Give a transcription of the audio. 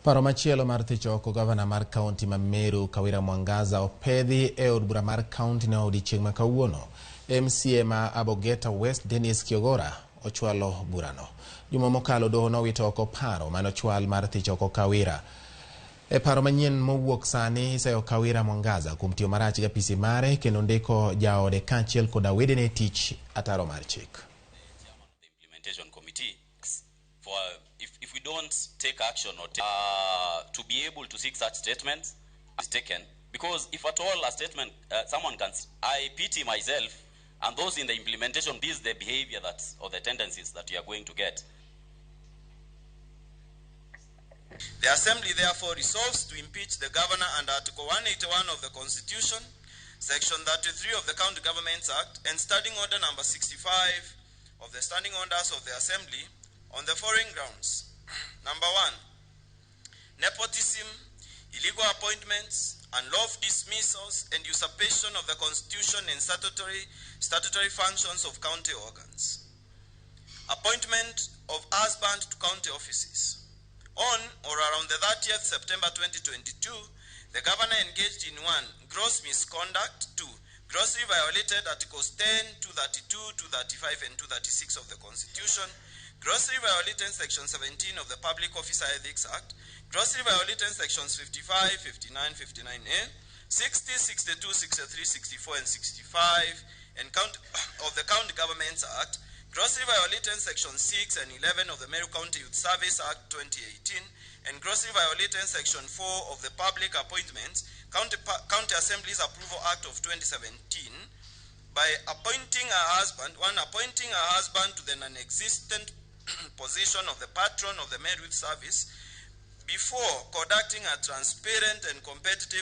Paro machielo mar thicho oko gavana mar kaunti ma Meru Kawira Mwangaza opedhi e od bura mar kaunti ne odiechieng' ma kawuono. MCA ma Abogeta West Dennis Kiogora ochwalo burano. Juma mokalo doho nowito oko paro manochwal mar thicho oko Kawira. E paro manyien mowuok sani iseyo Kawira Mwangaza kuom tiyo marach gi apisi mare kendo ndiko jaode kaachiel koda wedene tich ataro mar chik. If we don't take action or to be able to seek such statements is taken, because if at all a statement someone can, I pity myself and those in the implementation. This is the behavior or the tendencies that you are going to get. The Assembly therefore resolves to impeach the Governor under Article 181 of the Constitution, Section 33 of the County Governments Act, and Standing Order number 65 of the Standing Orders of the Assembly on the following grounds. Number 1, nepotism, illegal appointments, unlawful dismissals, and usurpation of the Constitution and statutory functions of county organs. Appointment of husband to county offices. On or around the 30th September 2022, the Governor engaged in 1. Gross misconduct, 2. Grossly violated Articles 10, 232, 235, and 236 of the Constitution. Grossly violated Section 17 of the Public Officer Ethics Act. Grossly violated Sections 55, 59, 59A, 60, 62, 63, 64, and 65 of the County Governments Act. Grossly violated Section 6 and 11 of the Meru County Youth Service Act 2018, and grossly violated Section 4 of the Public Appointments County Assembly's Approval Act of 2017 by appointing a husband to the non-existent position of the patron of the Meru Youth Service before conducting a transparent and competitive